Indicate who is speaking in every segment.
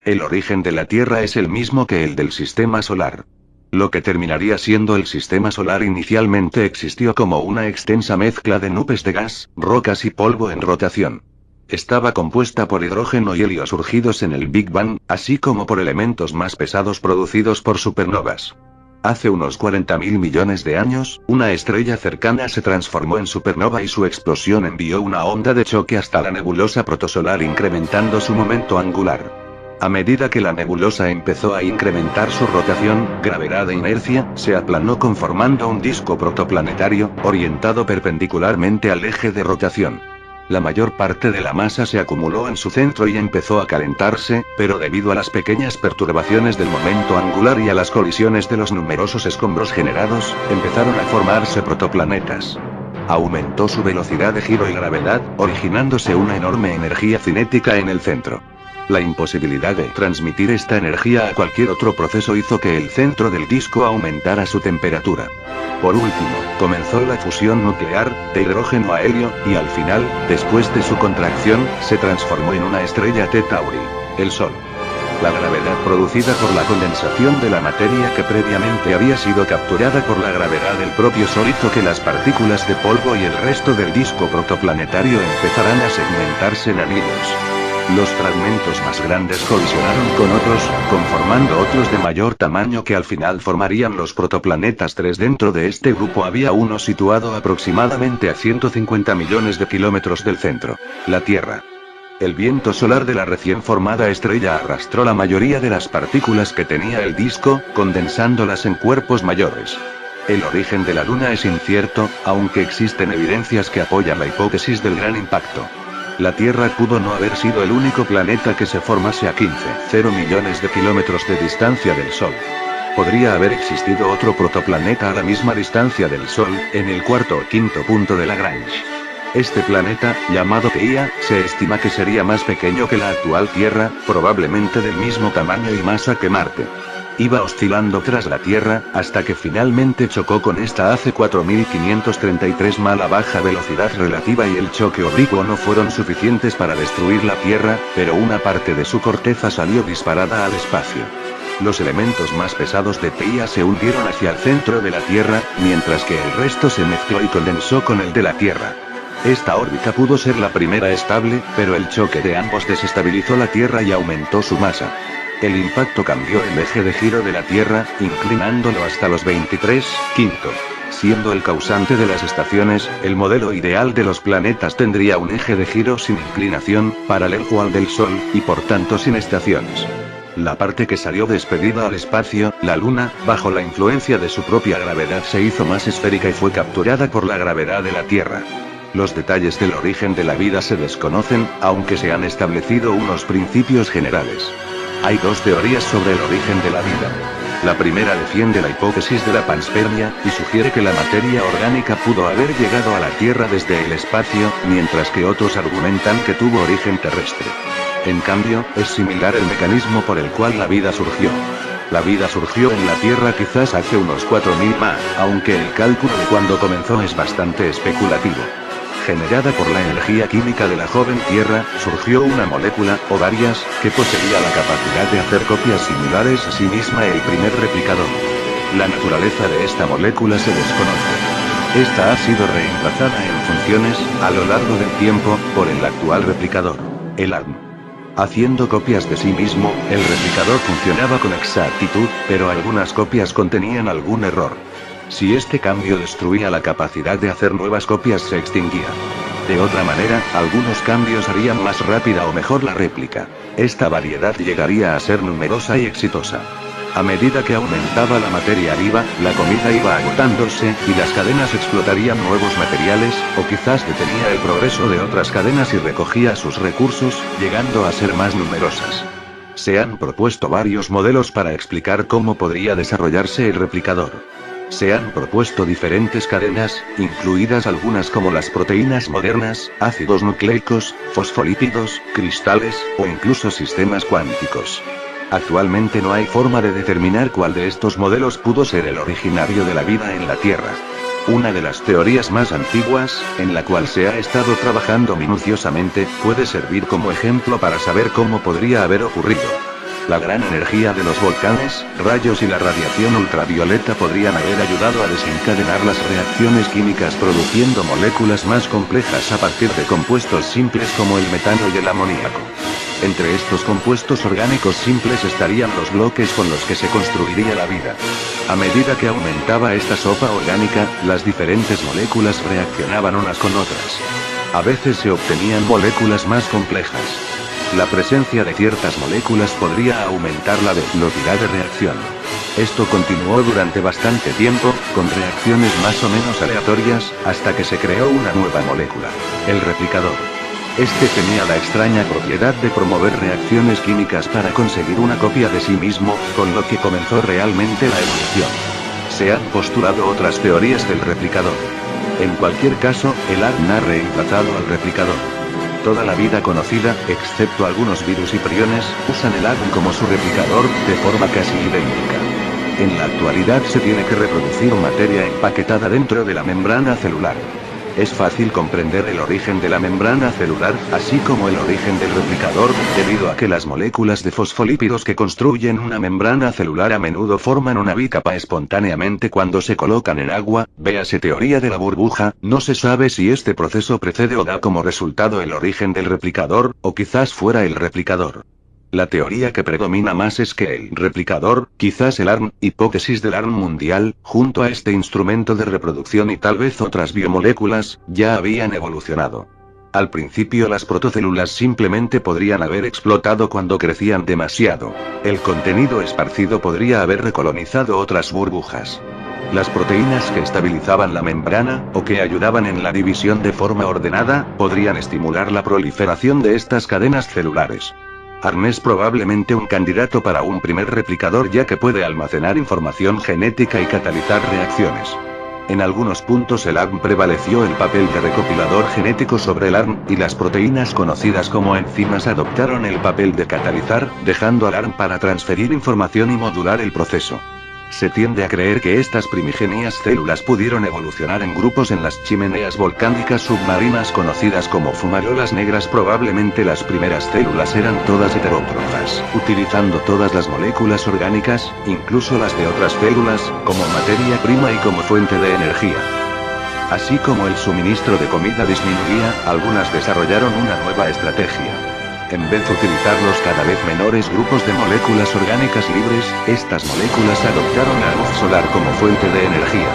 Speaker 1: El origen de la Tierra es el mismo que el del sistema solar. Lo que terminaría siendo el sistema solar inicialmente existió como una extensa mezcla de nubes de gas, rocas y polvo en rotación. Estaba compuesta por hidrógeno y helio surgidos en el Big Bang, así como por elementos más pesados producidos por supernovas. Hace unos 40.000 millones de años, una estrella cercana se transformó en supernova y su explosión envió una onda de choque hasta la nebulosa protosolar incrementando su momento angular. A medida que la nebulosa empezó a incrementar su rotación, gravedad e inercia, se aplanó conformando un disco protoplanetario, orientado perpendicularmente al eje de rotación. La mayor parte de la masa se acumuló en su centro y empezó a calentarse, pero debido a las pequeñas perturbaciones del momento angular y a las colisiones de los numerosos escombros generados, empezaron a formarse protoplanetas. Aumentó su velocidad de giro y gravedad, originándose una enorme energía cinética en el centro. La imposibilidad de transmitir esta energía a cualquier otro proceso hizo que el centro del disco aumentara su temperatura. Por último, comenzó la fusión nuclear, de hidrógeno a helio, y al final, después de su contracción, se transformó en una estrella T Tauri, el Sol. La gravedad producida por la condensación de la materia que previamente había sido capturada por la gravedad del propio Sol hizo que las partículas de polvo y el resto del disco protoplanetario empezaran a segmentarse en anillos. Los fragmentos más grandes colisionaron con otros, conformando otros de mayor tamaño que al final formarían los protoplanetas 3. Dentro de este grupo había uno situado aproximadamente a 150 millones de kilómetros del centro, la Tierra. El viento solar de la recién formada estrella arrastró la mayoría de las partículas que tenía el disco, condensándolas en cuerpos mayores. El origen de la Luna es incierto, aunque existen evidencias que apoyan la hipótesis del gran impacto. La Tierra pudo no haber sido el único planeta que se formase a 15,0 millones de kilómetros de distancia del Sol. Podría haber existido otro protoplaneta a la misma distancia del Sol, en el cuarto o quinto punto de Lagrange. Este planeta, llamado Theia, se estima que sería más pequeño que la actual Tierra, probablemente del mismo tamaño y masa que Marte. Iba oscilando tras la Tierra, hasta que finalmente chocó con esta hace 4.533 a baja velocidad relativa y el choque oblicuo no fueron suficientes para destruir la Tierra, pero una parte de su corteza salió disparada al espacio. Los elementos más pesados de Theia se hundieron hacia el centro de la Tierra, mientras que el resto se mezcló y condensó con el de la Tierra. Esta órbita pudo ser la primera estable, pero el choque de ambos desestabilizó la Tierra y aumentó su masa. El impacto cambió el eje de giro de la Tierra, inclinándolo hasta los 23,5. Siendo el causante de las estaciones, el modelo ideal de los planetas tendría un eje de giro sin inclinación, paralelo al del Sol, y por tanto sin estaciones. La parte que salió despedida al espacio, la Luna, bajo la influencia de su propia gravedad se hizo más esférica y fue capturada por la gravedad de la Tierra. Los detalles del origen de la vida se desconocen, aunque se han establecido unos principios generales. Hay dos teorías sobre el origen de la vida. La primera defiende la hipótesis de la panspermia, y sugiere que la materia orgánica pudo haber llegado a la Tierra desde el espacio, mientras que otros argumentan que tuvo origen terrestre. En cambio, es similar el mecanismo por el cual la vida surgió. La vida surgió en la Tierra quizás hace unos 4.000 aunque el cálculo de cuándo comenzó es bastante especulativo. Generada por la energía química de la joven Tierra, surgió una molécula, o varias, que poseía la capacidad de hacer copias similares a sí misma el primer replicador. La naturaleza de esta molécula se desconoce. Esta ha sido reemplazada en funciones, a lo largo del tiempo, por el actual replicador, el ARM. Haciendo copias de sí mismo, el replicador funcionaba con exactitud, pero algunas copias contenían algún error. Si este cambio destruía la capacidad de hacer nuevas copias se extinguía. De otra manera, algunos cambios harían más rápida o mejor la réplica. Esta variedad llegaría a ser numerosa y exitosa. A medida que aumentaba la materia viva, la comida iba agotándose, y las cadenas explotarían nuevos materiales, o quizás detenía el progreso de otras cadenas y recogía sus recursos, llegando a ser más numerosas. Se han propuesto varios modelos para explicar cómo podría desarrollarse el replicador. Se han propuesto diferentes cadenas, incluidas algunas como las proteínas modernas, ácidos nucleicos, fosfolípidos, cristales, o incluso sistemas cuánticos. Actualmente no hay forma de determinar cuál de estos modelos pudo ser el originario de la vida en la Tierra. Una de las teorías más antiguas, en la cual se ha estado trabajando minuciosamente, puede servir como ejemplo para saber cómo podría haber ocurrido. La gran energía de los volcanes, rayos y la radiación ultravioleta podrían haber ayudado a desencadenar las reacciones químicas produciendo moléculas más complejas a partir de compuestos simples como el metano y el amoníaco. Entre estos compuestos orgánicos simples estarían los bloques con los que se construiría la vida. A medida que aumentaba esta sopa orgánica, las diferentes moléculas reaccionaban unas con otras. A veces se obtenían moléculas más complejas. La presencia de ciertas moléculas podría aumentar la velocidad de reacción. Esto continuó durante bastante tiempo, con reacciones más o menos aleatorias, hasta que se creó una nueva molécula, el replicador. Este tenía la extraña propiedad de promover reacciones químicas para conseguir una copia de sí mismo, con lo que comenzó realmente la evolución. Se han postulado otras teorías del replicador. En cualquier caso, el ADN ha reemplazado al replicador. Toda la vida conocida, excepto algunos virus y priones, usan el ADN como su replicador, de forma casi idéntica. En la actualidad se tiene que reproducir materia empaquetada dentro de la membrana celular. Es fácil comprender el origen de la membrana celular, así como el origen del replicador, debido a que las moléculas de fosfolípidos que construyen una membrana celular a menudo forman una bicapa espontáneamente cuando se colocan en agua, véase teoría de la burbuja. No se sabe si este proceso precede o da como resultado el origen del replicador, o quizás fuera el replicador. La teoría que predomina más es que el replicador, quizás el ARN, hipótesis del ARN mundial, junto a este instrumento de reproducción y tal vez otras biomoléculas, ya habían evolucionado. Al principio las protocélulas simplemente podrían haber explotado cuando crecían demasiado. El contenido esparcido podría haber recolonizado otras burbujas. Las proteínas que estabilizaban la membrana, o que ayudaban en la división de forma ordenada, podrían estimular la proliferación de estas cadenas celulares. ARN es probablemente un candidato para un primer replicador ya que puede almacenar información genética y catalizar reacciones. En algunos puntos el ARN prevaleció el papel de recopilador genético sobre el ARN, y las proteínas conocidas como enzimas adoptaron el papel de catalizar, dejando al ARN para transferir información y modular el proceso. Se tiende a creer que estas primigenias células pudieron evolucionar en grupos en las chimeneas volcánicas submarinas conocidas como fumarolas negras. Probablemente las primeras células eran todas heterótrofas, utilizando todas las moléculas orgánicas, incluso las de otras células, como materia prima y como fuente de energía. Así como el suministro de comida disminuía, algunas desarrollaron una nueva estrategia. En vez de utilizar los cada vez menores grupos de moléculas orgánicas libres, estas moléculas adoptaron la luz solar como fuente de energía.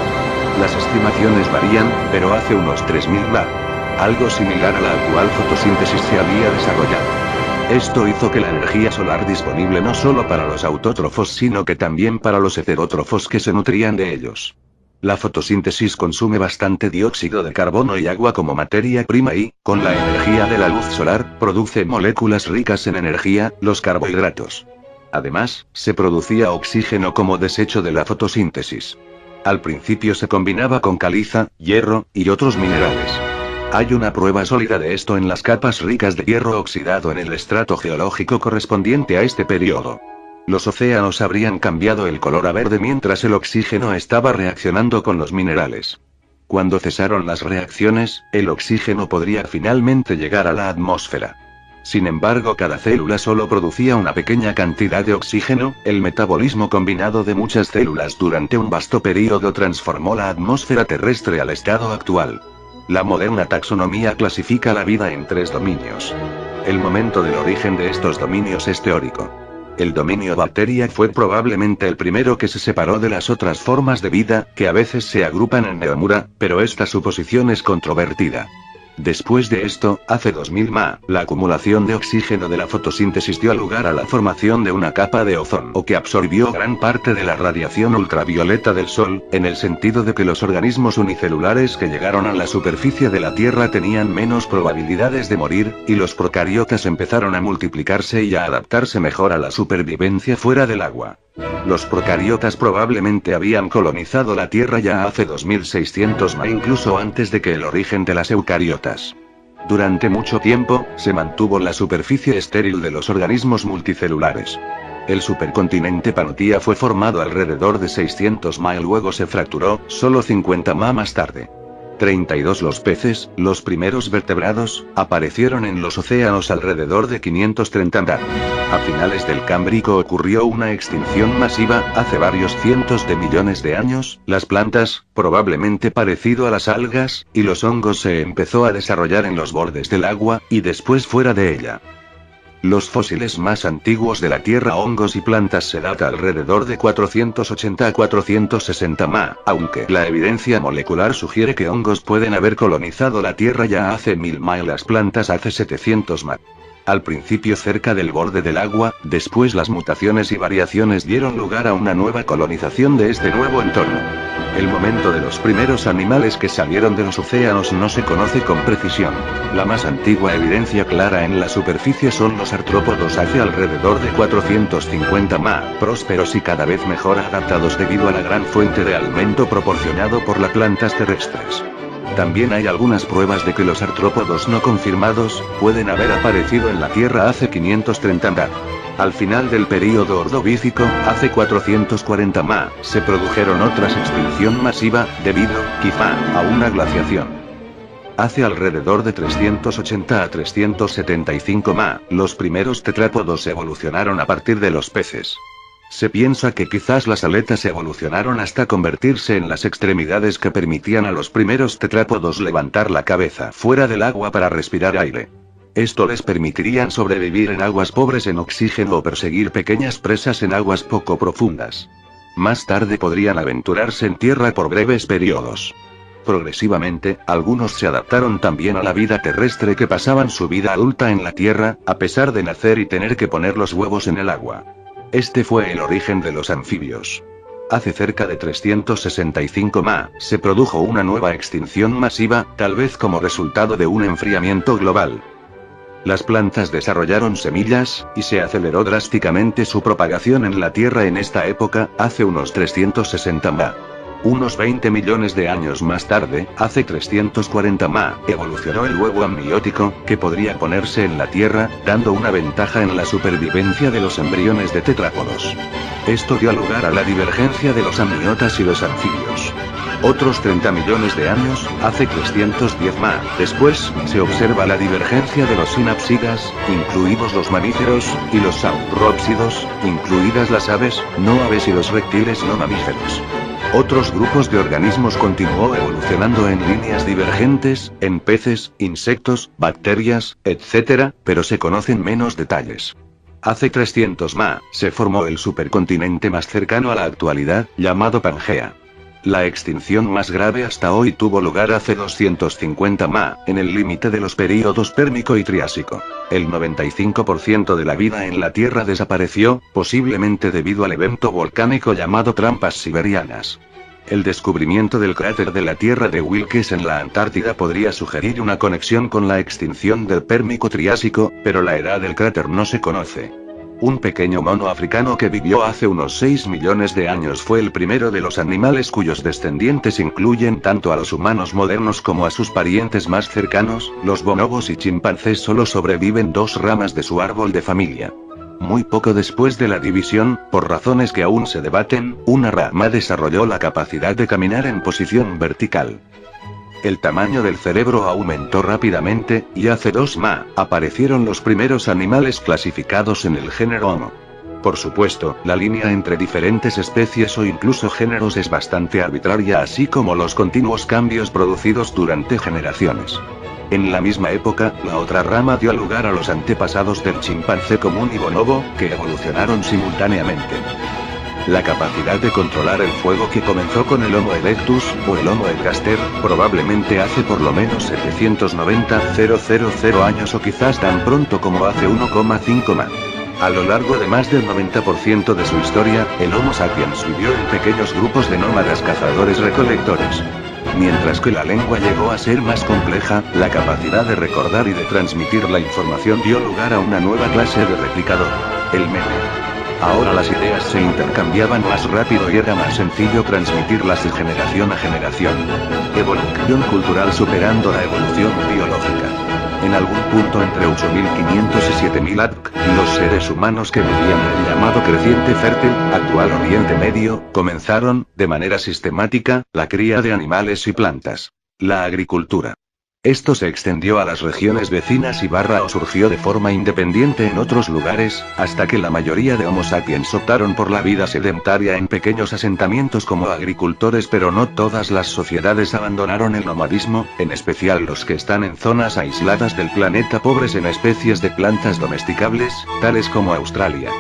Speaker 1: Las estimaciones varían, pero hace unos 3000 ma. Algo similar a la actual fotosíntesis se había desarrollado. Esto hizo que la energía solar disponible no solo para los autótrofos sino que también para los heterótrofos que se nutrían de ellos. La fotosíntesis consume bastante dióxido de carbono y agua como materia prima y, con la energía de la luz solar, produce moléculas ricas en energía, los carbohidratos. Además, se producía oxígeno como desecho de la fotosíntesis. Al principio se combinaba con caliza, hierro, y otros minerales. Hay una prueba sólida de esto en las capas ricas de hierro oxidado en el estrato geológico correspondiente a este periodo. Los océanos habrían cambiado el color a verde mientras el oxígeno estaba reaccionando con los minerales. Cuando cesaron las reacciones, el oxígeno podría finalmente llegar a la atmósfera. Sin embargo, cada célula solo producía una pequeña cantidad de oxígeno. El metabolismo combinado de muchas células durante un vasto período transformó la atmósfera terrestre al estado actual. La moderna taxonomía clasifica la vida en 3 dominios. El momento del origen de estos dominios es teórico. El dominio bacteria fue probablemente el primero que se separó de las otras formas de vida, que a veces se agrupan en Neomura, pero esta suposición es controvertida. Después de esto, hace 2000 ma, la acumulación de oxígeno de la fotosíntesis dio lugar a la formación de una capa de ozono que absorbió gran parte de la radiación ultravioleta del Sol, en el sentido de que los organismos unicelulares que llegaron a la superficie de la Tierra tenían menos probabilidades de morir, y los procariotas empezaron a multiplicarse y a adaptarse mejor a la supervivencia fuera del agua. Los procariotas probablemente habían colonizado la Tierra ya hace 2600 ma, incluso antes de que el origen de las eucariotas. Durante mucho tiempo, se mantuvo la superficie estéril de los organismos multicelulares. El supercontinente Panotía fue formado alrededor de 600 ma y luego se fracturó, solo 50 ma más tarde. 32 Los peces, los primeros vertebrados, aparecieron en los océanos alrededor de 530 a. A finales del Cámbrico ocurrió una extinción masiva, hace varios cientos de millones de años, las plantas, probablemente parecido a las algas, y los hongos se empezó a desarrollar en los bordes del agua, y después fuera de ella. Los fósiles más antiguos de la Tierra, hongos y plantas, se data alrededor de 480 a 460 ma, aunque la evidencia molecular sugiere que hongos pueden haber colonizado la Tierra ya hace 1000 ma y las plantas hace 700 ma. Al principio cerca del borde del agua, después las mutaciones y variaciones dieron lugar a una nueva colonización de este nuevo entorno. El momento de los primeros animales que salieron de los océanos no se conoce con precisión. La más antigua evidencia clara en la superficie son los artrópodos hace alrededor de 450 ma, prósperos y cada vez mejor adaptados debido a la gran fuente de alimento proporcionado por las plantas terrestres. También hay algunas pruebas de que los artrópodos no confirmados pueden haber aparecido en la Tierra hace 530 ma. Al final del período Ordovícico, hace 440 ma, se produjeron otras extinción masiva, debido, quizá, a una glaciación. Hace alrededor de 380 a 375 ma, los primeros tetrápodos evolucionaron a partir de los peces. Se piensa que quizás las aletas evolucionaron hasta convertirse en las extremidades que permitían a los primeros tetrápodos levantar la cabeza fuera del agua para respirar aire. Esto les permitiría sobrevivir en aguas pobres en oxígeno o perseguir pequeñas presas en aguas poco profundas. Más tarde podrían aventurarse en tierra por breves periodos. Progresivamente, algunos se adaptaron también a la vida terrestre que pasaban su vida adulta en la tierra, a pesar de nacer y tener que poner los huevos en el agua. Este fue el origen de los anfibios. Hace cerca de 365 ma, se produjo una nueva extinción masiva, tal vez como resultado de un enfriamiento global. Las plantas desarrollaron semillas, y se aceleró drásticamente su propagación en la Tierra en esta época, hace unos 360 ma. Unos 20 millones de años más tarde, hace 340 ma, evolucionó el huevo amniótico, que podría ponerse en la Tierra, dando una ventaja en la supervivencia de los embriones de tetrápodos. Esto dio lugar a la divergencia de los amniotas y los anfibios. Otros 30 millones de años, hace 310 ma, después, se observa la divergencia de los sinápsidas, incluidos los mamíferos, y los saurópsidos, incluidas las aves, no aves y los reptiles no mamíferos. Otros grupos de organismos continuó evolucionando en líneas divergentes, en peces, insectos, bacterias, etc., pero se conocen menos detalles. Hace 300 ma, se formó el supercontinente más cercano a la actualidad, llamado Pangea. La extinción más grave hasta hoy tuvo lugar hace 250 ma, en el límite de los períodos Pérmico y Triásico. El 95% de la vida en la Tierra desapareció, posiblemente debido al evento volcánico llamado trampas siberianas. El descubrimiento del cráter de la Tierra de Wilkes en la Antártida podría sugerir una conexión con la extinción del Pérmico-Triásico, pero la edad del cráter no se conoce. Un pequeño mono africano que vivió hace unos 6 millones de años fue el primero de los animales cuyos descendientes incluyen tanto a los humanos modernos como a sus parientes más cercanos, los bonobos y chimpancés. Solo sobreviven 2 ramas de su árbol de familia. Muy poco después de la división, por razones que aún se debaten, una rama desarrolló la capacidad de caminar en posición vertical. El tamaño del cerebro aumentó rápidamente, y hace 2 ma, aparecieron los primeros animales clasificados en el género Homo. Por supuesto, la línea entre diferentes especies o incluso géneros es bastante arbitraria, así como los continuos cambios producidos durante generaciones. En la misma época, la otra rama dio lugar a los antepasados del chimpancé común y bonobo, que evolucionaron simultáneamente. La capacidad de controlar el fuego que comenzó con el Homo erectus, o el Homo ergaster, probablemente hace por lo menos 790.000 años o quizás tan pronto como hace 1,5 ma. A lo largo de más del 90% de su historia, el Homo sapiens vivió en pequeños grupos de nómadas cazadores-recolectores. Mientras que la lengua llegó a ser más compleja, la capacidad de recordar y de transmitir la información dio lugar a una nueva clase de replicador, el meme. Ahora las ideas se intercambiaban más rápido y era más sencillo transmitirlas de generación a generación. Evolución cultural superando la evolución biológica. En algún punto entre 8500 y 7000 AD, los seres humanos que vivían en el llamado creciente fértil, actual Oriente Medio, comenzaron, de manera sistemática, la cría de animales y plantas. La agricultura. Esto se extendió a las regiones vecinas y o surgió de forma independiente en otros lugares, hasta que la mayoría de Homo sapiens optaron por la vida sedentaria en pequeños asentamientos como agricultores, pero no todas las sociedades abandonaron el nomadismo, en especial los que están en zonas aisladas del planeta pobres en especies de plantas domesticables, tales como Australia.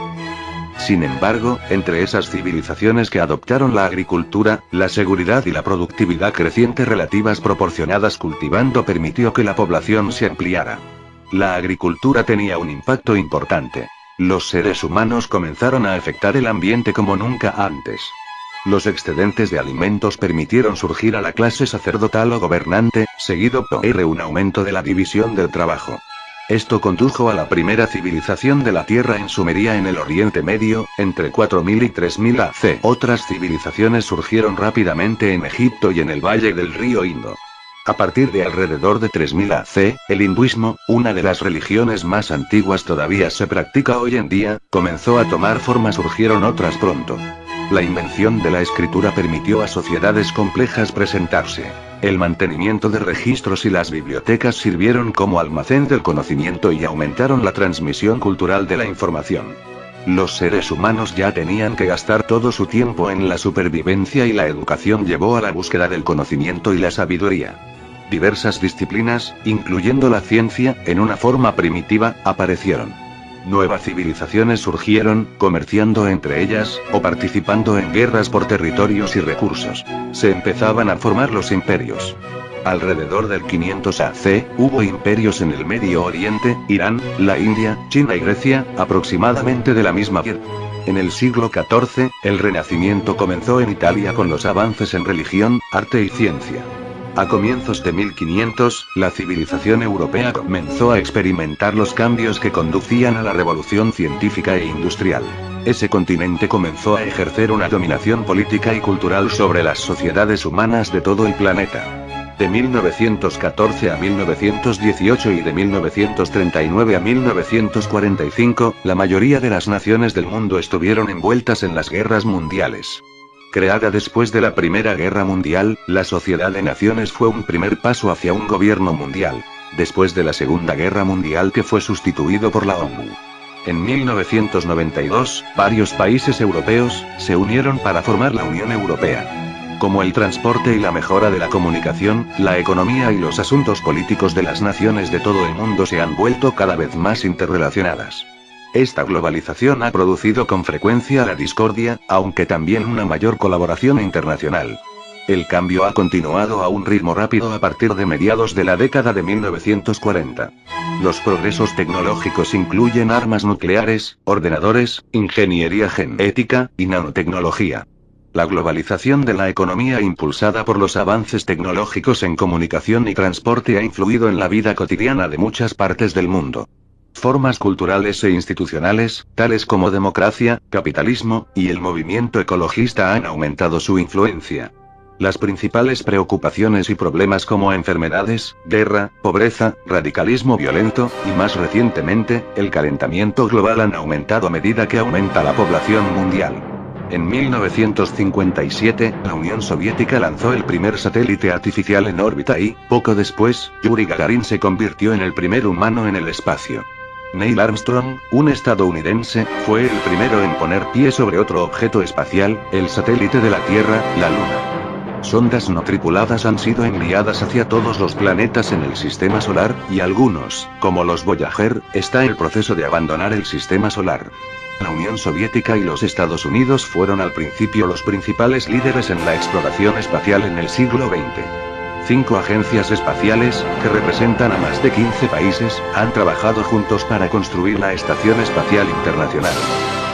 Speaker 1: Sin embargo, entre esas civilizaciones que adoptaron la agricultura, la seguridad y la productividad creciente relativas proporcionadas cultivando permitió que la población se ampliara. La agricultura tenía un impacto importante. Los seres humanos comenzaron a afectar el ambiente como nunca antes. Los excedentes de alimentos permitieron surgir a la clase sacerdotal o gobernante, seguido por un aumento de la división del trabajo. Esto condujo a la primera civilización de la Tierra en Sumeria en el Oriente Medio, entre 4000 y 3000 AC. Otras civilizaciones surgieron rápidamente en Egipto y en el valle del río Indo. A partir de alrededor de 3000 AC, el hinduismo, una de las religiones más antiguas todavía se practica hoy en día, comenzó a tomar forma. Surgieron otras pronto. La invención de la escritura permitió a sociedades complejas presentarse. El mantenimiento de registros y las bibliotecas sirvieron como almacén del conocimiento y aumentaron la transmisión cultural de la información. Los seres humanos ya tenían que gastar todo su tiempo en la supervivencia y la educación llevó a la búsqueda del conocimiento y la sabiduría. Diversas disciplinas, incluyendo la ciencia, en una forma primitiva, aparecieron. Nuevas civilizaciones surgieron, comerciando entre ellas, o participando en guerras por territorios y recursos. Se empezaban a formar los imperios. Alrededor del 500 AC, hubo imperios en el Medio Oriente, Irán, la India, China y Grecia, aproximadamente de la misma edad. En el siglo XIV, el Renacimiento comenzó en Italia con los avances en religión, arte y ciencia. A comienzos de 1500, la civilización europea comenzó a experimentar los cambios que conducían a la revolución científica e industrial. Ese continente comenzó a ejercer una dominación política y cultural sobre las sociedades humanas de todo el planeta. De 1914 a 1918 y de 1939 a 1945, la mayoría de las naciones del mundo estuvieron envueltas en las guerras mundiales. Creada después de la Primera Guerra Mundial, la Sociedad de Naciones fue un primer paso hacia un gobierno mundial. Después de la Segunda Guerra Mundial que fue sustituido por la ONU. En 1992, varios países europeos se unieron para formar la Unión Europea. Como el transporte y la mejora de la comunicación, la economía y los asuntos políticos de las naciones de todo el mundo se han vuelto cada vez más interrelacionadas. Esta globalización ha producido con frecuencia la discordia, aunque también una mayor colaboración internacional. El cambio ha continuado a un ritmo rápido a partir de mediados de la década de 1940. Los progresos tecnológicos incluyen armas nucleares, ordenadores, ingeniería genética, y nanotecnología. La globalización de la economía impulsada por los avances tecnológicos en comunicación y transporte ha influido en la vida cotidiana de muchas partes del mundo. Formas culturales e institucionales, tales como democracia, capitalismo, y el movimiento ecologista han aumentado su influencia. Las principales preocupaciones y problemas como enfermedades, guerra, pobreza, radicalismo violento, y más recientemente, el calentamiento global han aumentado a medida que aumenta la población mundial. En 1957, la Unión Soviética lanzó el primer satélite artificial en órbita y, poco después, Yuri Gagarin se convirtió en el primer humano en el espacio. Neil Armstrong, un estadounidense, fue el primero en poner pie sobre otro objeto espacial, el satélite de la Tierra, la Luna. Sondas no tripuladas han sido enviadas hacia todos los planetas en el sistema solar, y algunos, como los Voyager, está en el proceso de abandonar el sistema solar. La Unión Soviética y los Estados Unidos fueron al principio los principales líderes en la exploración espacial en el siglo XX. 5 agencias espaciales, que representan a más de 15 países, han trabajado juntos para construir la Estación Espacial Internacional.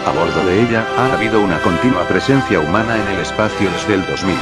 Speaker 1: A bordo de ella, ha habido una continua presencia humana en el espacio desde el 2000.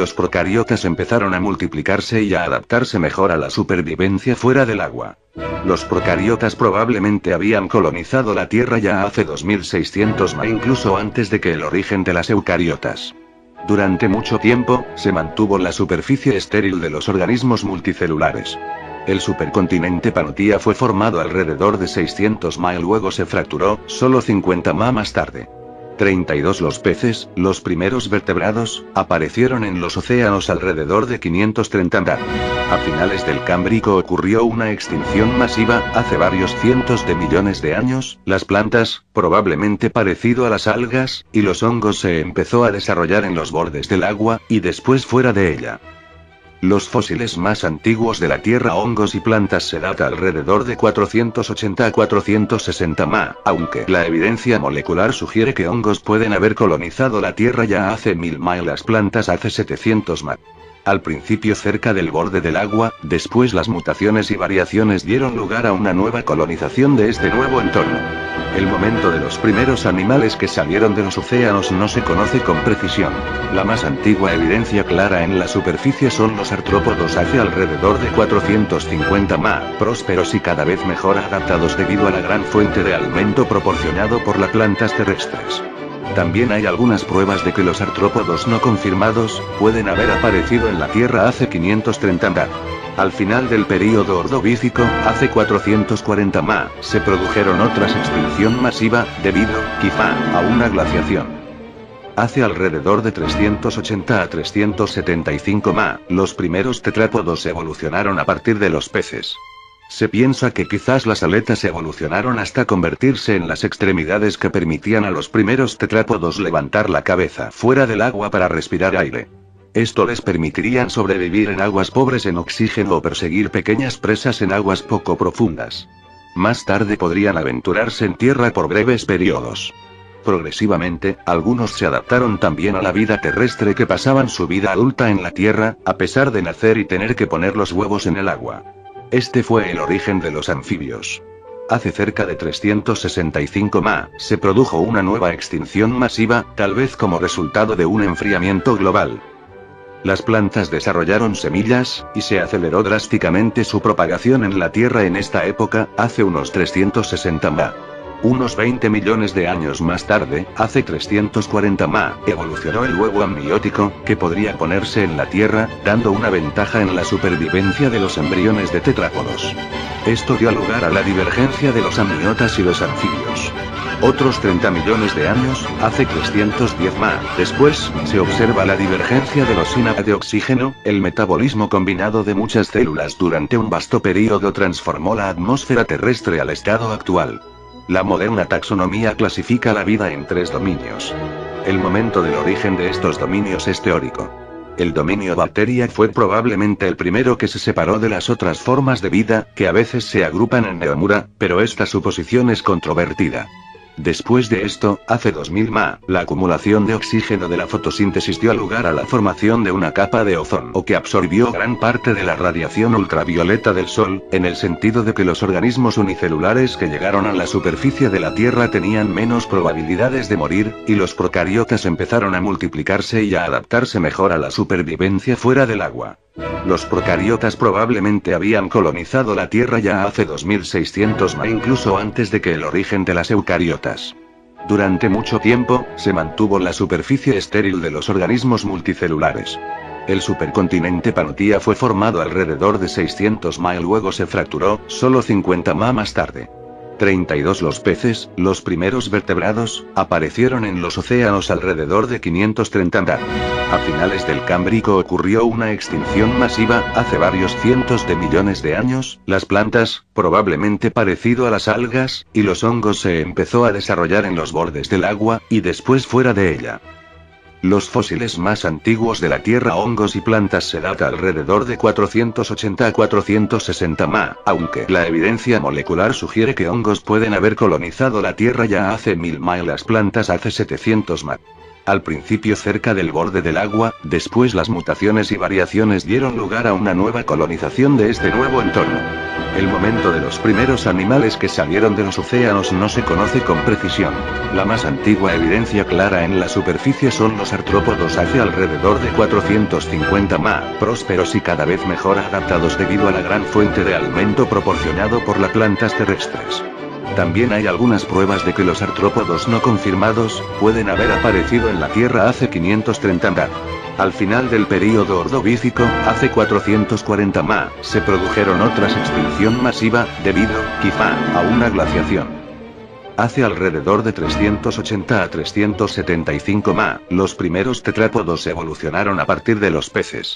Speaker 1: Los procariotas empezaron a multiplicarse y a adaptarse mejor a la supervivencia fuera del agua. Los procariotas probablemente habían colonizado la Tierra ya hace 2600 ma, incluso antes de que el origen de las eucariotas. Durante mucho tiempo, se mantuvo la superficie estéril de los organismos multicelulares. El supercontinente Panotía fue formado alrededor de 600 ma y luego se fracturó, solo 50 ma más tarde. 32 Los peces, los primeros vertebrados, aparecieron en los océanos alrededor de 530 ma. A finales del Cámbrico ocurrió una extinción masiva, hace varios cientos de millones de años, las plantas, probablemente parecido a las algas, y los hongos se empezó a desarrollar en los bordes del agua, y después fuera de ella. Los fósiles más antiguos de la Tierra, hongos y plantas, se data alrededor de 480 a 460 ma, aunque la evidencia molecular sugiere que hongos pueden haber colonizado la Tierra ya hace 1000 ma y las plantas hace 700 ma. Al principio cerca del borde del agua, después las mutaciones y variaciones dieron lugar a una nueva colonización de este nuevo entorno. El momento de los primeros animales que salieron de los océanos no se conoce con precisión. La más antigua evidencia clara en la superficie son los artrópodos hace alrededor de 450 ma, prósperos y cada vez mejor adaptados debido a la gran fuente de alimento proporcionado por las plantas terrestres. También hay algunas pruebas de que los artrópodos no confirmados pueden haber aparecido en la Tierra hace 530 ma. Al final del período Ordovícico, hace 440 ma, se produjeron otras extinción masiva, debido, quizá, a una glaciación. Hace alrededor de 380 a 375 ma, los primeros tetrápodos evolucionaron a partir de los peces. Se piensa que quizás las aletas evolucionaron hasta convertirse en las extremidades que permitían a los primeros tetrápodos levantar la cabeza fuera del agua para respirar aire. Esto les permitiría sobrevivir en aguas pobres en oxígeno o perseguir pequeñas presas en aguas poco profundas. Más tarde podrían aventurarse en tierra por breves periodos. Progresivamente, algunos se adaptaron también a la vida terrestre que pasaban su vida adulta en la tierra, a pesar de nacer y tener que poner los huevos en el agua. Este fue el origen de los anfibios. Hace cerca de 365 ma, se produjo una nueva extinción masiva, tal vez como resultado de un enfriamiento global. Las plantas desarrollaron semillas, y se aceleró drásticamente su propagación en la Tierra en esta época, hace unos 360 ma. Unos 20 millones de años más tarde, hace 340 ma, evolucionó el huevo amniótico, que podría ponerse en la Tierra, dando una ventaja en la supervivencia de los embriones de tetrápodos. Esto dio lugar a la divergencia de los amniotas y los anfibios. Otros 30 millones de años, hace 310 ma, después, se observa la divergencia de los SINAP de oxígeno, el metabolismo combinado de muchas células durante un vasto período transformó la atmósfera terrestre al estado actual. La moderna taxonomía clasifica la vida en 3 dominios. El momento del origen de estos dominios es teórico. El dominio bacteria fue probablemente el primero que se separó de las otras formas de vida, que a veces se agrupan en Neomura, pero esta suposición es controvertida. Después de esto, hace 2000 ma, la acumulación de oxígeno de la fotosíntesis dio lugar a la formación de una capa de ozono que absorbió gran parte de la radiación ultravioleta del Sol, en el sentido de que los organismos unicelulares que llegaron a la superficie de la Tierra tenían menos probabilidades de morir, y los procariotas empezaron a multiplicarse y a adaptarse mejor a la supervivencia fuera del agua. Los procariotas probablemente habían colonizado la Tierra ya hace 2600 ma, incluso antes de que el origen de las eucariotas. Durante mucho tiempo, se mantuvo la superficie estéril de los organismos multicelulares. El supercontinente Panotía fue formado alrededor de 600 ma y luego se fracturó, solo 50 ma más tarde. 32 Los peces, los primeros vertebrados, aparecieron en los océanos alrededor de 530 ma. A finales del Cámbrico ocurrió una extinción masiva, hace varios cientos de millones de años, las plantas, probablemente parecido a las algas, y los hongos se empezó a desarrollar en los bordes del agua, y después fuera de ella. Los fósiles más antiguos de la Tierra, hongos y plantas, se data alrededor de 480 a 460 ma, aunque la evidencia molecular sugiere que hongos pueden haber colonizado la Tierra ya hace 1000 ma y las plantas hace 700 ma. Al principio cerca del borde del agua, después las mutaciones y variaciones dieron lugar a una nueva colonización de este nuevo entorno. El momento de los primeros animales que salieron de los océanos no se conoce con precisión. La más antigua evidencia clara en la superficie son los artrópodos hace alrededor de 450 ma, prósperos y cada vez mejor adaptados debido a la gran fuente de alimento proporcionado por las plantas terrestres. También hay algunas pruebas de que los artrópodos no confirmados pueden haber aparecido en la Tierra hace 530 ma. Al final del período ordovícico, hace 440 ma, se produjeron otras extinción masiva, debido, quizá, a una glaciación. Hace alrededor de 380 a 375 ma, los primeros tetrápodos evolucionaron a partir de los peces.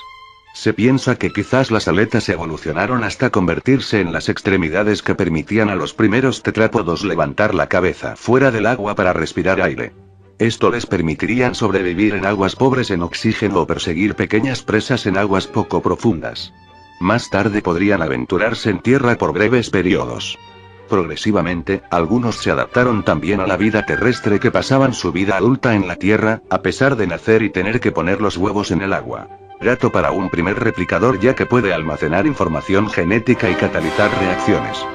Speaker 1: Se piensa que quizás las aletas evolucionaron hasta convertirse en las extremidades que permitían a los primeros tetrápodos levantar la cabeza fuera del agua para respirar aire. Esto les permitiría sobrevivir en aguas pobres en oxígeno o perseguir pequeñas presas en aguas poco profundas. Más tarde podrían aventurarse en tierra por breves periodos. Progresivamente, algunos se adaptaron también a la vida terrestre que pasaban su vida adulta en la tierra, a pesar de nacer y tener que poner los huevos en el agua. Grato para un primer replicador ya que puede almacenar información genética y catalizar reacciones.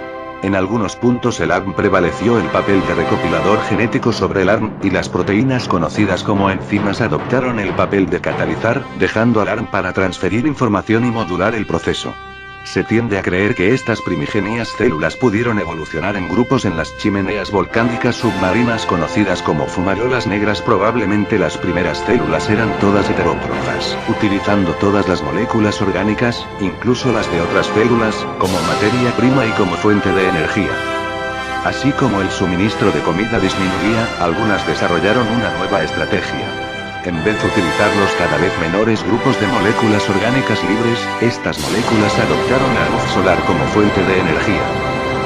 Speaker 1: En algunos puntos el ARN prevaleció el papel de recopilador genético sobre el ARN, y las proteínas conocidas como enzimas adoptaron el papel de catalizar, dejando al ARN para transferir información y modular el proceso. Se tiende a creer que estas primigenias células pudieron evolucionar en grupos en las chimeneas volcánicas submarinas conocidas como fumarolas negras. Probablemente las primeras células eran todas heterótrofas, utilizando todas las moléculas orgánicas, incluso las de otras células, como materia prima y como fuente de energía. Así como el suministro de comida disminuía, algunas desarrollaron una nueva estrategia. En vez de utilizar los cada vez menores grupos de moléculas orgánicas libres, estas moléculas adoptaron la luz solar como fuente de energía.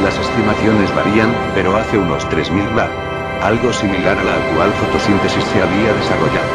Speaker 1: Las estimaciones varían, pero hace unos 3000 ma. Algo similar a la actual fotosíntesis se había desarrollado.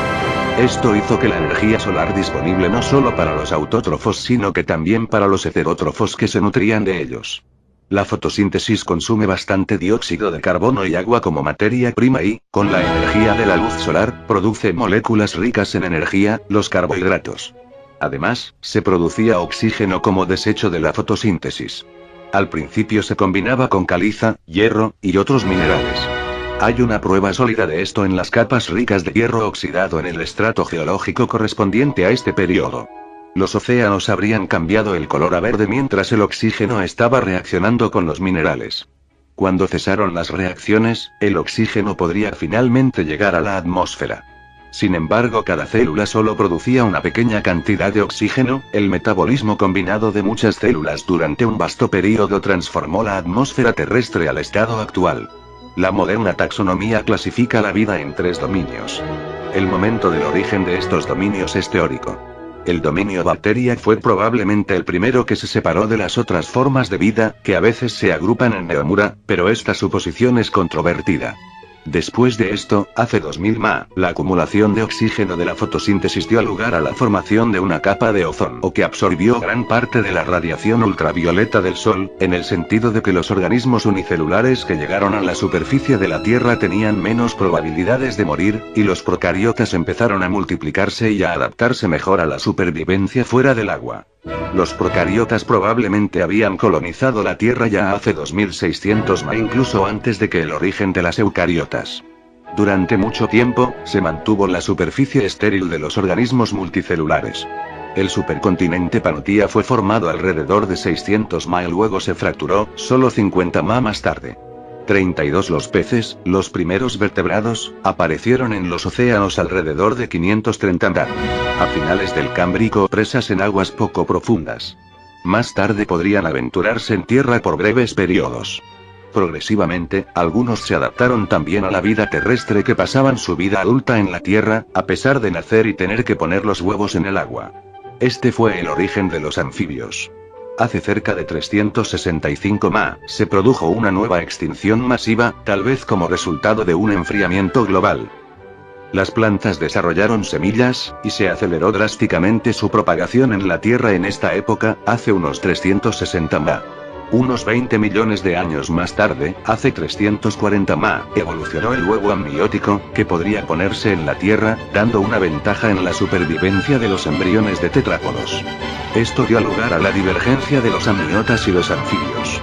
Speaker 1: Esto hizo que la energía solar disponible no solo para los autótrofos sino que también para los heterótrofos que se nutrían de ellos. La fotosíntesis consume bastante dióxido de carbono y agua como materia prima y, con la energía de la luz solar, produce moléculas ricas en energía, los carbohidratos. Además, se producía oxígeno como desecho de la fotosíntesis. Al principio se combinaba con caliza, hierro, y otros minerales. Hay una prueba sólida de esto en las capas ricas de hierro oxidado en el estrato geológico correspondiente a este periodo. Los océanos habrían cambiado el color a verde mientras el oxígeno estaba reaccionando con los minerales. Cuando cesaron las reacciones, el oxígeno podría finalmente llegar a la atmósfera. Sin embargo, cada célula solo producía una pequeña cantidad de oxígeno. El metabolismo combinado de muchas células durante un vasto período transformó la atmósfera terrestre al estado actual. La moderna taxonomía clasifica la vida en 3 dominios. El momento del origen de estos dominios es teórico. El dominio bacteria fue probablemente el primero que se separó de las otras formas de vida, que a veces se agrupan en Neomura, pero esta suposición es controvertida. Después de esto, hace 2000 ma, la acumulación de oxígeno de la fotosíntesis dio lugar a la formación de una capa de ozono que absorbió gran parte de la radiación ultravioleta del Sol, en el sentido de que los organismos unicelulares que llegaron a la superficie de la Tierra tenían menos probabilidades de morir, y los procariotas empezaron a multiplicarse y a adaptarse mejor a la supervivencia fuera del agua. Los procariotas probablemente habían colonizado la Tierra ya hace 2600 ma, incluso antes de que el origen de las eucariotas. Durante mucho tiempo, se mantuvo la superficie estéril de los organismos multicelulares. El supercontinente Panotía fue formado alrededor de 600 ma y luego se fracturó, solo 50 ma más tarde. 32 Los peces, los primeros vertebrados, aparecieron en los océanos alrededor de 530 ma. A finales del Cámbrico, presas en aguas poco profundas. Más tarde podrían aventurarse en tierra por breves periodos. Progresivamente, algunos se adaptaron también a la vida terrestre que pasaban su vida adulta en la tierra, a pesar de nacer y tener que poner los huevos en el agua. Este fue el origen de los anfibios. Hace cerca de 365 ma, se produjo una nueva extinción masiva, tal vez como resultado de un enfriamiento global. Las plantas desarrollaron semillas, y se aceleró drásticamente su propagación en la Tierra en esta época, hace unos 360 ma. Unos 20 millones de años más tarde, hace 340 ma, evolucionó el huevo amniótico, que podría ponerse en la Tierra, dando una ventaja en la supervivencia de los embriones de tetrápodos. Esto dio lugar a la divergencia de los amniotas y los anfibios.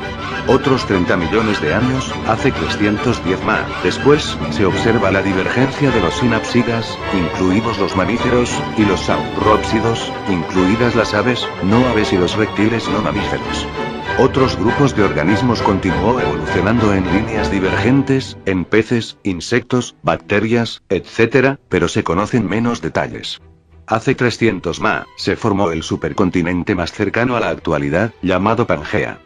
Speaker 1: Otros 30 millones de años, hace 310 ma, después, se observa la divergencia de los sinapsidas, incluidos los mamíferos, y los saurópsidos, incluidas las aves, no aves y los reptiles no mamíferos. Otros grupos de organismos continuó evolucionando en líneas divergentes, en peces, insectos, bacterias, etc., pero se conocen menos detalles. Hace 300 ma, se formó el supercontinente más cercano a la actualidad, llamado Pangea.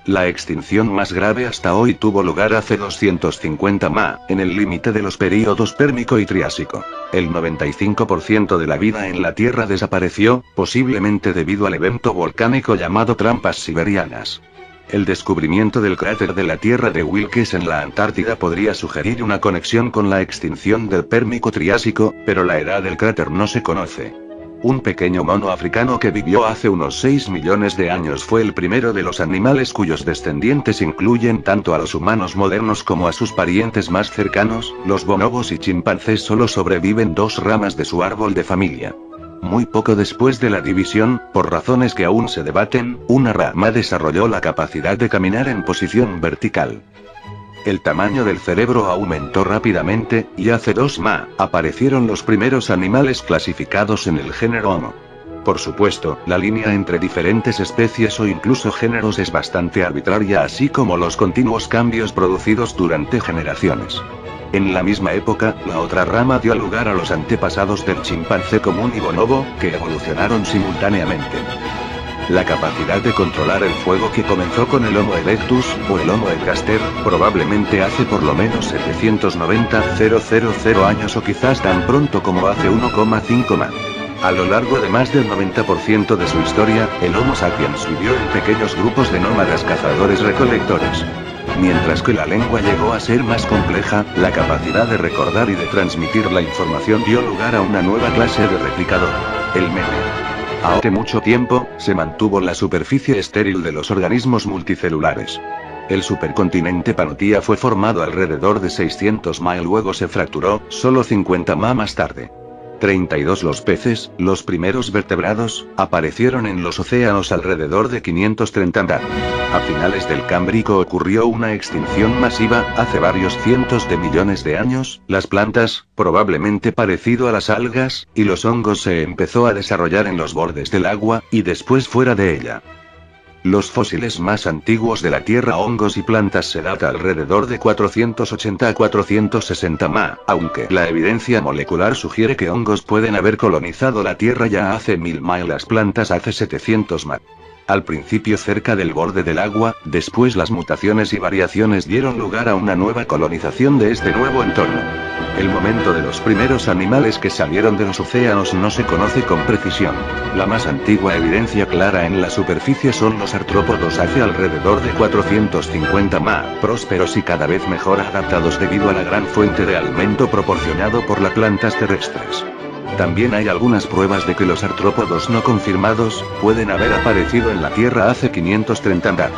Speaker 1: La extinción más grave hasta hoy tuvo lugar hace 250 ma, en el límite de los períodos Pérmico y Triásico. El 95% de la vida en la Tierra desapareció, posiblemente debido al evento volcánico llamado Trampas Siberianas. El descubrimiento del cráter de la Tierra de Wilkes en la Antártida podría sugerir una conexión con la extinción del Pérmico-Triásico, pero la edad del cráter no se conoce. Un pequeño mono africano que vivió hace unos 6 millones de años fue el primero de los animales cuyos descendientes incluyen tanto a los humanos modernos como a sus parientes más cercanos. Los bonobos y chimpancés solo sobreviven 2 ramas de su árbol de familia. Muy poco después de la división, por razones que aún se debaten, una rama desarrolló la capacidad de caminar en posición vertical. El tamaño del cerebro aumentó rápidamente, y hace 2 ma, aparecieron los primeros animales clasificados en el género Homo. Por supuesto, la línea entre diferentes especies o incluso géneros es bastante arbitraria, así como los continuos cambios producidos durante generaciones. En la misma época, la otra rama dio lugar a los antepasados del chimpancé común y bonobo, que evolucionaron simultáneamente. La capacidad de controlar el fuego que comenzó con el Homo erectus, o el Homo ergaster, probablemente hace por lo menos 790.000 años o quizás tan pronto como hace 1,5 ma. A lo largo de más del 90% de su historia, el Homo sapiens vivió en pequeños grupos de nómadas cazadores-recolectores. Mientras que la lengua llegó a ser más compleja, la capacidad de recordar y de transmitir la información dio lugar a una nueva clase de replicador, el meme. Hace mucho tiempo, se mantuvo la superficie estéril de los organismos multicelulares. El supercontinente Pangaea fue formado alrededor de 600 ma y luego se fracturó, solo 50 ma más tarde. 32 Los peces, los primeros vertebrados, aparecieron en los océanos alrededor de 530 ma. A finales del Cámbrico ocurrió una extinción masiva, hace varios cientos de millones de años. Las plantas, probablemente parecido a las algas, y los hongos se empezó a desarrollar en los bordes del agua, y después fuera de ella. Los fósiles más antiguos de la Tierra, hongos y plantas, se data alrededor de 480 a 460 ma, aunque la evidencia molecular sugiere que hongos pueden haber colonizado la Tierra ya hace 1000 ma y las plantas hace 700 ma. Al principio cerca del borde del agua, después las mutaciones y variaciones dieron lugar a una nueva colonización de este nuevo entorno. El momento de los primeros animales que salieron de los océanos no se conoce con precisión. La más antigua evidencia clara en la superficie son los artrópodos hace alrededor de 450 ma, prósperos y cada vez mejor adaptados debido a la gran fuente de alimento proporcionado por las plantas terrestres. También hay algunas pruebas de que los artrópodos no confirmados pueden haber aparecido en la Tierra hace 530 ma.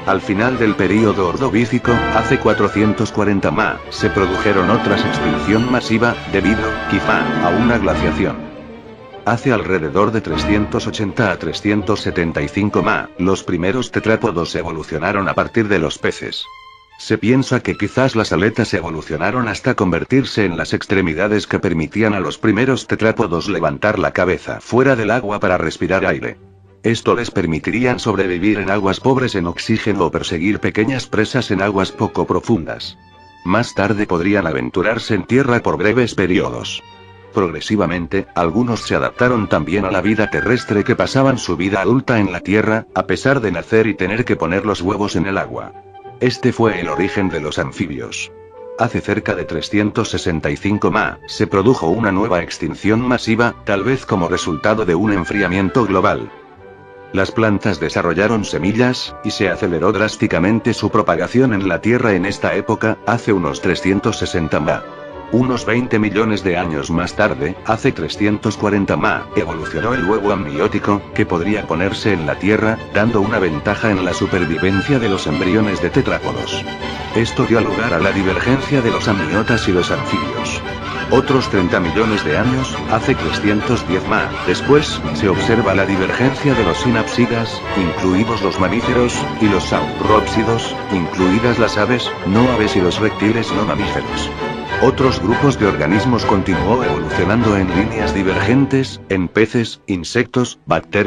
Speaker 1: Al final del período Ordovícico, hace 440 ma, se produjeron otras extinción masiva, debido, quizá, a una glaciación. Hace alrededor de 380 a 375 ma, los primeros tetrápodos evolucionaron a partir de los peces. Se piensa que quizás las aletas evolucionaron hasta convertirse en las extremidades que permitían a los primeros tetrápodos levantar la cabeza fuera del agua para respirar aire. Esto les permitiría sobrevivir en aguas pobres en oxígeno o perseguir pequeñas presas en aguas poco profundas. Más tarde podrían aventurarse en tierra por breves periodos. Progresivamente, algunos se adaptaron también a la vida terrestre que pasaban su vida adulta en la tierra, a pesar de nacer y tener que poner los huevos en el agua. Este fue el origen de los anfibios. Hace cerca de 365 ma, se produjo una nueva extinción masiva, tal vez como resultado de un enfriamiento global. Las plantas desarrollaron semillas, y se aceleró drásticamente su propagación en la Tierra en esta época, hace unos 360 ma. Unos 20 millones de años más tarde, hace 340 ma, evolucionó el huevo amniótico, que podría ponerse en la Tierra, dando una ventaja en la supervivencia de los embriones de tetrápodos. Esto dio lugar a la divergencia de los amniotas y los anfibios. Otros 30 millones de años, hace 310 ma, después, se observa la divergencia de los sinapsidas, incluidos los mamíferos, y los saurópsidos, incluidas las aves, no aves y los reptiles no mamíferos. Otros grupos de organismos continuó evolucionando en líneas divergentes, en peces, insectos, bacterias,